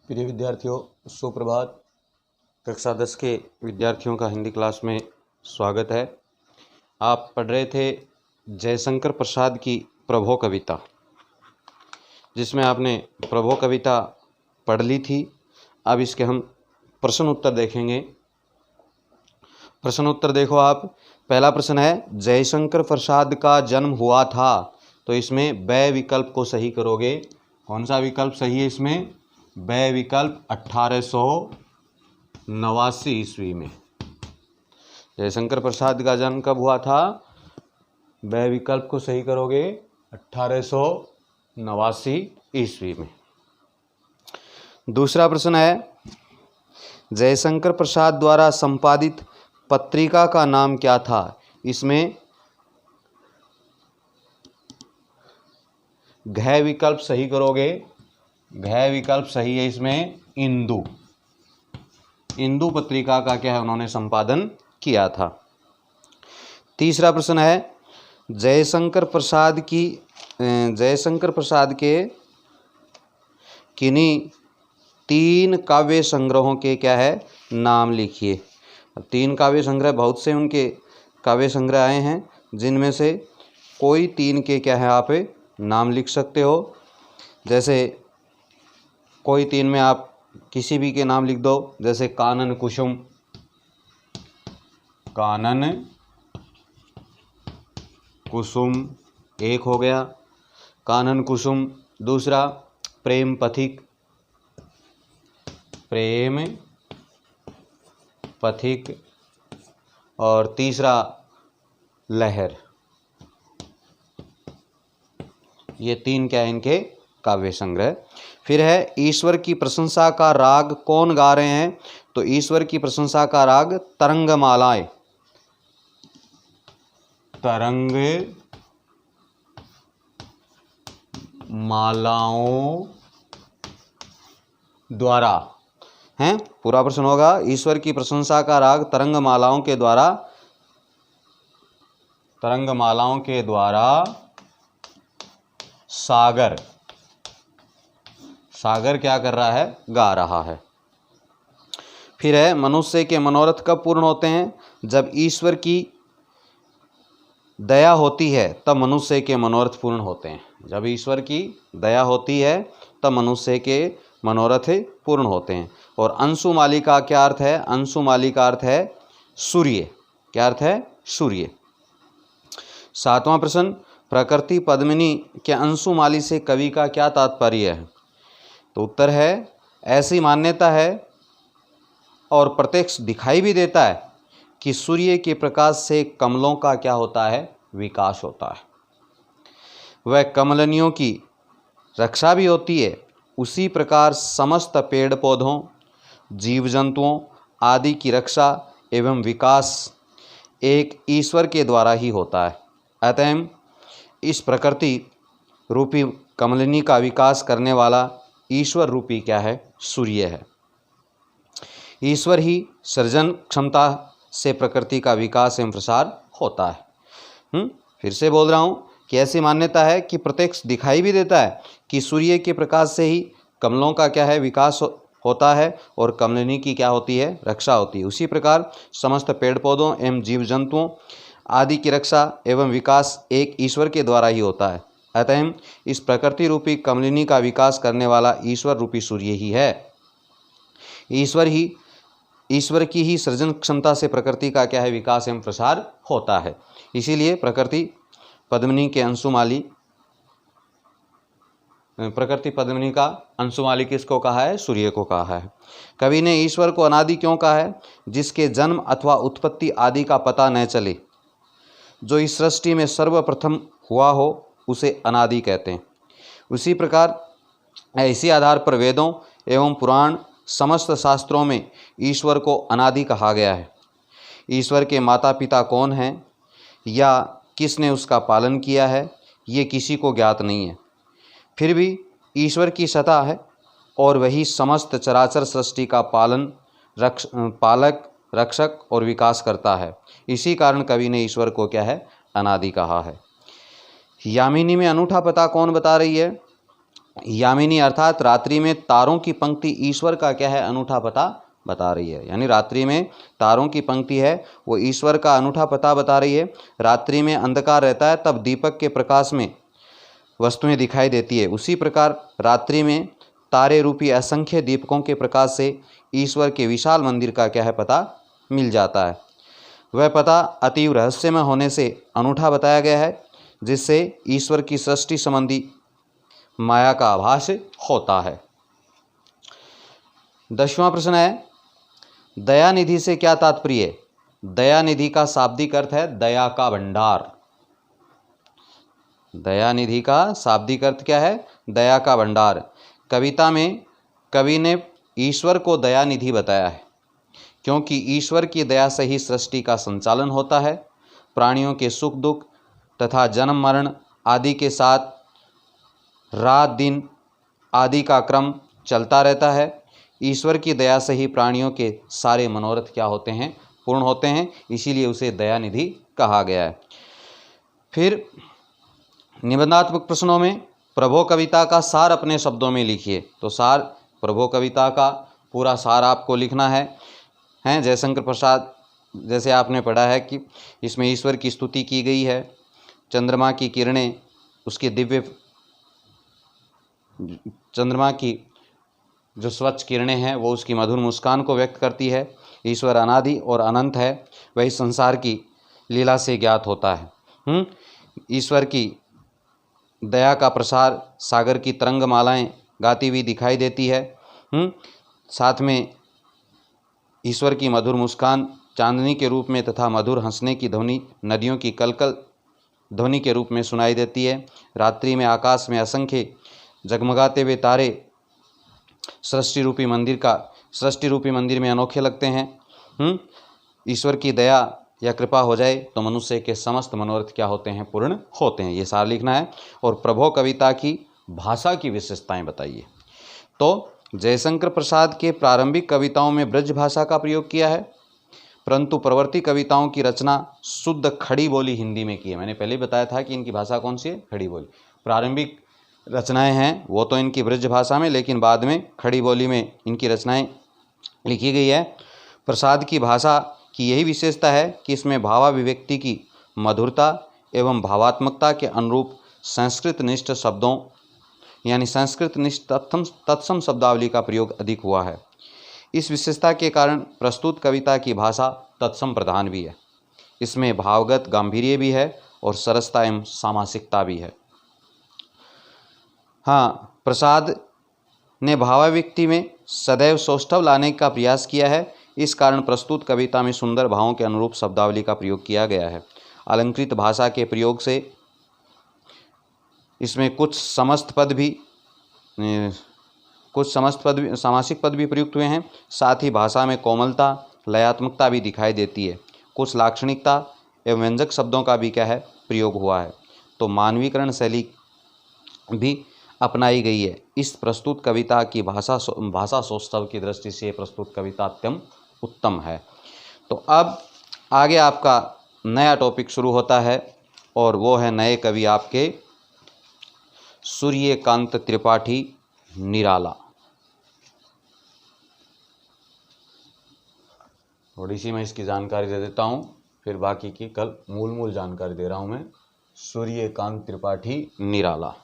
प्रिय विद्यार्थियों, सुप्रभात। कक्षा 10 के विद्यार्थियों का हिंदी क्लास में स्वागत है। आप पढ़ रहे थे जयशंकर प्रसाद की प्रभो कविता, जिसमें आपने प्रभो कविता पढ़ ली थी। अब इसके हम प्रश्न उत्तर देखेंगे। प्रश्न उत्तर देखो आप। पहला प्रश्न है, जयशंकर प्रसाद का जन्म हुआ था, तो इसमें ब विकल्प को सही करोगे। कौन सा विकल्प सही है इसमें? ब विकल्प 1889 ईस्वी में। जयशंकर प्रसाद का जन्म कब हुआ था? ब विकल्प को सही करोगे 1889 ईस्वी में। दूसरा प्रश्न है, जयशंकर प्रसाद द्वारा संपादित पत्रिका का नाम क्या था? इसमें घ विकल्प सही करोगे। घ विकल्प सही है इसमें। इंदु पत्रिका का क्या है, उन्होंने संपादन किया था। तीसरा प्रश्न है, जयशंकर प्रसाद के किन्हीं 3 काव्य संग्रहों के क्या है, नाम लिखिए। 3 काव्य संग्रह, बहुत से उनके काव्य संग्रह आए हैं, जिनमें से कोई 3 के क्या है आप नाम लिख सकते हो। जैसे कोई 3 में आप किसी भी के नाम लिख दो। जैसे कानन कुसुम एक हो गया, कानन कुसुम। दूसरा प्रेम पथिक, और तीसरा लहर। ये 3 क्या है इनके काव्य संग्रह। फिर है, ईश्वर की प्रशंसा का राग कौन गा रहे हैं? तो ईश्वर की प्रशंसा का राग तरंगमालाएं द्वारा हैं। पूरा प्रश्न होगा, ईश्वर की प्रशंसा का राग तरंगमालाओं के द्वारा सागर क्या कर रहा है? गा रहा है। फिर है, मनुष्य के मनोरथ कब पूर्ण होते हैं? जब ईश्वर की दया होती है तब मनुष्य के मनोरथ पूर्ण होते हैं। जब ईश्वर की दया होती है तब मनुष्य के मनोरथ पूर्ण होते हैं। और अंशुमाली का क्या अर्थ है? अंशुमाली का अर्थ है सूर्य। क्या अर्थ है? सूर्य। 7वां प्रश्न, प्रकृति पद्मिनी के अंशुमाली से कवि का क्या तात्पर्य है? तो उत्तर है, ऐसी मान्यता है और प्रत्यक्ष दिखाई भी देता है कि सूर्य के प्रकाश से कमलों का क्या होता है? विकास होता है। वह कमलनियों की रक्षा भी होती है। उसी प्रकार समस्त पेड़ पौधों, जीव जंतुओं आदि की रक्षा एवं विकास एक ईश्वर के द्वारा ही होता है। अतः इस प्रकृति रूपी कमलिनी का विकास करने वाला ईश्वर रूपी क्या है? सूर्य है। ईश्वर ही सृजन क्षमता से प्रकृति का विकास एवं प्रसार होता है। फिर से बोल रहा हूँ कि ऐसी मान्यता है कि प्रत्यक्ष दिखाई भी देता है कि सूर्य के प्रकाश से ही कमलों का क्या है? विकास होता है और कमलिनी की क्या होती है? रक्षा होती है। उसी प्रकार समस्त पेड़ पौधों एवं जीव जंतुओं आदि की रक्षा एवं विकास एक ईश्वर के द्वारा ही होता है। अतः इस प्रकृति रूपी कमलिनी का विकास करने वाला ईश्वर रूपी सूर्य ही है। ईश्वर की ही सृजन क्षमता से प्रकृति का क्या है? विकास एवं प्रसार होता है। इसीलिए प्रकृति पद्मिनी का अंशुमाली किसको कहा है? सूर्य को कहा है। कवि ने ईश्वर को अनादि क्यों कहा है? जिसके जन्म अथवा उत्पत्ति आदि का पता न चले। जो इस सृष्टि में सर्वप्रथम हुआ हो उसे अनादि कहते हैं। उसी प्रकार इसी आधार पर वेदों एवं पुराण समस्त शास्त्रों में ईश्वर को अनादि कहा गया है। ईश्वर के माता पिता कौन हैं या किसने उसका पालन किया है, ये किसी को ज्ञात नहीं है। फिर भी ईश्वर की सत्ता है और वही समस्त चराचर सृष्टि का पालक, रक्षक और विकास करता है। इसी कारण कवि ने ईश्वर को क्या है? अनादि कहा है। यामिनी में अनूठा पता कौन बता रही है? यामिनी अर्थात रात्रि में तारों की पंक्ति ईश्वर का क्या है, अनूठा पता बता रही है। यानी रात्रि में तारों की पंक्ति है वो ईश्वर का अनूठा पता बता रही है। रात्रि में अंधकार रहता है तब दीपक के प्रकाश में वस्तुएं दिखाई देती है। उसी प्रकार रात्रि में तारे रूपी असंख्य दीपकों के प्रकाश से ईश्वर के विशाल मंदिर का क्या है, पता मिल जाता है। वह पता अतीव रहस्यमय होने से अनूठा बताया गया है, जिससे ईश्वर की सृष्टि संबंधी माया का आभास होता है। 10वां प्रश्न है, दयानिधि से क्या तात्पर्य? दयानिधि का शाब्दिक अर्थ है दया का भंडार। दयानिधि का शाब्दिक अर्थ क्या है? दया का भंडार। कविता में कवि ने ईश्वर को दयानिधि बताया है, क्योंकि ईश्वर की दया से ही सृष्टि का संचालन होता है। प्राणियों के सुख दुख तथा जन्म मरण आदि के साथ रात दिन आदि का क्रम चलता रहता है। ईश्वर की दया से ही प्राणियों के सारे मनोरथ क्या होते हैं, पूर्ण होते हैं, इसीलिए उसे दयानिधि कहा गया है। फिर निबंधात्मक प्रश्नों में प्रभो कविता का सार अपने शब्दों में लिखिए। तो सार, प्रभो कविता का पूरा सार आपको लिखना है। जयशंकर प्रसाद, जैसे आपने पढ़ा है कि इसमें ईश्वर की स्तुति की गई है। चंद्रमा की किरणें, उसकी दिव्य, चंद्रमा की जो स्वच्छ किरणें हैं वो उसकी मधुर मुस्कान को व्यक्त करती है। ईश्वर अनादि और अनंत है, वही संसार की लीला से ज्ञात होता है। ईश्वर की दया का प्रसार सागर की तरंगमालाएं गाती हुई दिखाई देती है। साथ में ईश्वर की मधुर मुस्कान चांदनी के रूप में तथा मधुर हंसने की ध्वनि नदियों की कलकल ध्वनि के रूप में सुनाई देती है। रात्रि में आकाश में असंख्य जगमगाते हुए तारे सृष्टि रूपी मंदिर में अनोखे लगते हैं। ईश्वर की दया या कृपा हो जाए तो मनुष्य के समस्त मनोरथ क्या होते हैं, पूर्ण होते हैं। ये सार लिखना है। और प्रभो कविता की भाषा की विशेषताएं बताइए। तो जयशंकर प्रसाद के प्रारंभिक कविताओं में ब्रज भाषा का प्रयोग किया है, परंतु प्रवर्ती कविताओं की रचना शुद्ध खड़ी बोली हिंदी में की है। मैंने पहले ही बताया था कि इनकी भाषा कौन सी है, खड़ी बोली। प्रारंभिक रचनाएं हैं वो तो इनकी ब्रज भाषा में, लेकिन बाद में खड़ी बोली में इनकी रचनाएं लिखी गई है। प्रसाद की भाषा की यही विशेषता है कि इसमें भावाभिव्यक्ति की मधुरता एवं भावात्मकता के अनुरूप संस्कृत निष्ठ शब्दों यानी संस्कृत निष्ठ तत्सम शब्दावली का प्रयोग अधिक हुआ है। इस विशेषता के कारण प्रस्तुत कविता की भाषा तत्सम प्रधान भी है। इसमें भावगत गांधीर्य भी है और सरसता एवं सामासिकता भी है। प्रसाद ने भावाव्यक्ति में सदैव सौष्ठव लाने का प्रयास किया है। इस कारण प्रस्तुत कविता में सुंदर भावों के अनुरूप शब्दावली का प्रयोग किया गया है। अलंकृत भाषा के प्रयोग से इसमें कुछ सामासिक पद भी प्रयुक्त हुए हैं। साथ ही भाषा में कोमलता, लयात्मकता भी दिखाई देती है। कुछ लाक्षणिकता एवं व्यंजक शब्दों का भी क्या है, प्रयोग हुआ है। तो मानवीकरण शैली भी अपनाई गई है। इस प्रस्तुत कविता की भाषा सौष्ठव की दृष्टि से प्रस्तुत कविता अत्यंत उत्तम है। तो अब आगे आपका नया टॉपिक शुरू होता है और वो है नए कवि आपके सूर्यकांत त्रिपाठी निराला। थोड़ी सी मैं इसकी जानकारी दे देता हूँ, फिर बाकी की कल मूल जानकारी दे रहा हूँ मैं। सूर्यकांत त्रिपाठी निराला।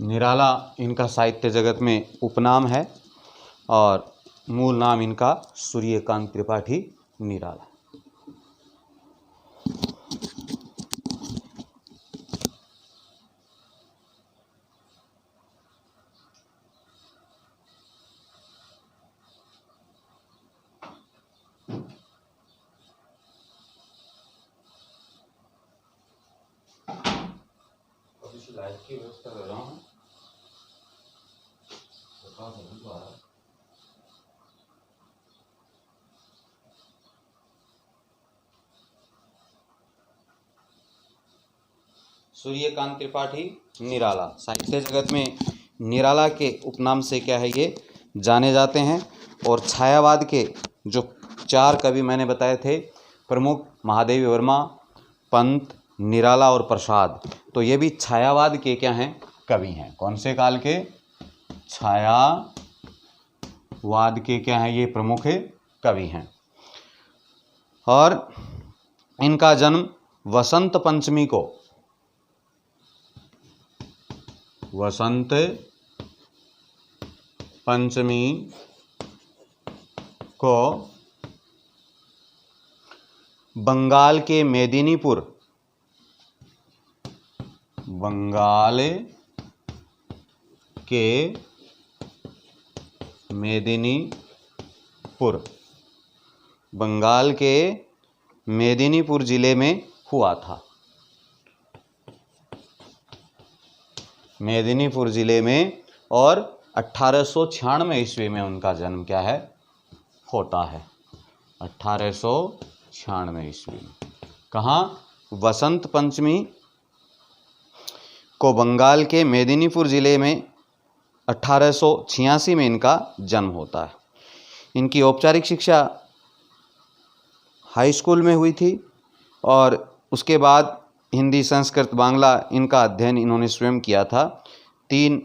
निराला इनका साहित्य जगत में उपनाम है और मूल नाम इनका सूर्यकांत त्रिपाठी निराला। लाइट की व्यवस्था कर रहा हूँ। सूर्यकांत त्रिपाठी निराला। साहित्य जगत में निराला के उपनाम से क्या है ये जाने जाते हैं। और छायावाद के जो 4 कवि मैंने बताए थे प्रमुख, महादेवी वर्मा, पंत, निराला और प्रसाद, तो ये भी छायावाद के क्या हैं कवि हैं। कौन से काल के? छायावाद के क्या हैं ये प्रमुख कवि हैं। और इनका जन्म वसंत पंचमी को बंगाल के मेदिनीपुर जिले में हुआ था। मेदिनीपुर जिले में, और 1896 ईस्वी में उनका जन्म क्या है होता है। 1896 ईस्वी में कहाँ? वसंत पंचमी को बंगाल के मेदिनीपुर जिले में 1886 में इनका जन्म होता है। इनकी औपचारिक शिक्षा हाई स्कूल में हुई थी और उसके बाद हिंदी, संस्कृत, बांग्ला इनका अध्ययन इन्होंने स्वयं किया था। 3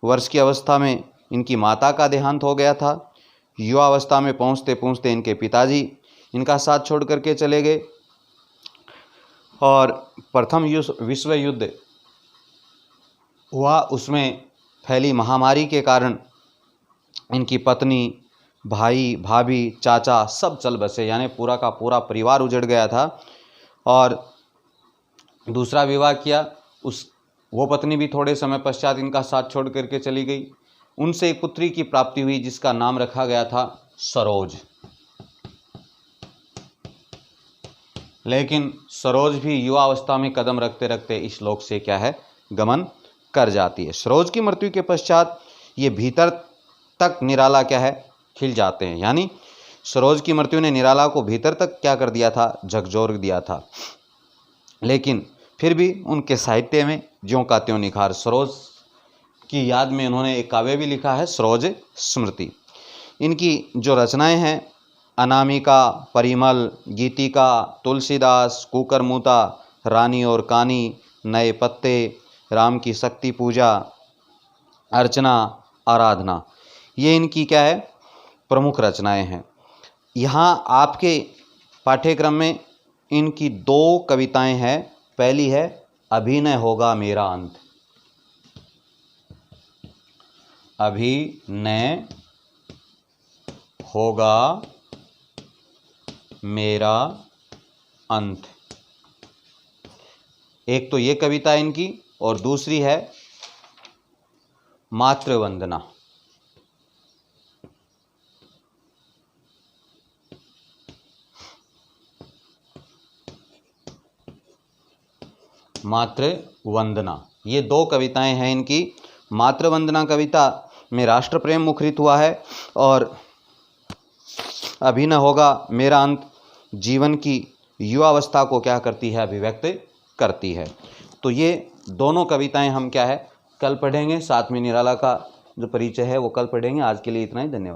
वर्ष की अवस्था में इनकी माता का देहांत हो गया था। युवावस्था में पहुंचते पहुंचते इनके पिताजी इनका साथ छोड़ करके चले गए और प्रथम विश्व युद्ध हुआ, उसमें फैली महामारी के कारण इनकी पत्नी, भाई, भाभी, चाचा सब चल बसे, यानी पूरा का पूरा परिवार उजड़ गया था। और दूसरा विवाह किया, वो पत्नी भी थोड़े समय पश्चात इनका साथ छोड़ करके चली गई। उनसे एक पुत्री की प्राप्ति हुई जिसका नाम रखा गया था सरोज। लेकिन सरोज भी युवावस्था में कदम रखते रखते इस लोक से क्या है गमन कर जाती है। सरोज की मृत्यु के पश्चात ये भीतर तक निराला क्या है खिल जाते हैं, यानी सरोज की मृत्यु ने निराला को भीतर तक क्या कर दिया था, झकझोर दिया था। लेकिन फिर भी उनके साहित्य में ज्यों का त्यों निखार। सरोज की याद में उन्होंने एक काव्य भी लिखा है, सरोज स्मृति। इनकी जो रचनाएं हैं, अनामिका, परिमल, गीतिका, तुलसीदास, कुकरमुता, रानी और कानी, नए पत्ते, राम की शक्ति पूजा, अर्चना, आराधना, ये इनकी क्या है प्रमुख रचनाएं हैं। यहाँ आपके पाठ्यक्रम में इनकी 2 कविताएं हैं। पहली है अभिनय होगा मेरा अंत। अभिनय होगा मेरा अंत, एक तो ये कविता इनकी, और दूसरी है मातृवंदना। मातृवंदना, ये 2 कविताएं हैं इनकी। मातृवंदना कविता में राष्ट्र प्रेम मुखरित हुआ है और अभिनय होगा मेरा अंत जीवन की युवावस्था को क्या करती है, अभिव्यक्त करती है। तो ये दोनों कविताएं हम क्या है कल पढ़ेंगे। साथ में निराला का जो परिचय है वो कल पढ़ेंगे। आज के लिए इतना ही, धन्यवाद।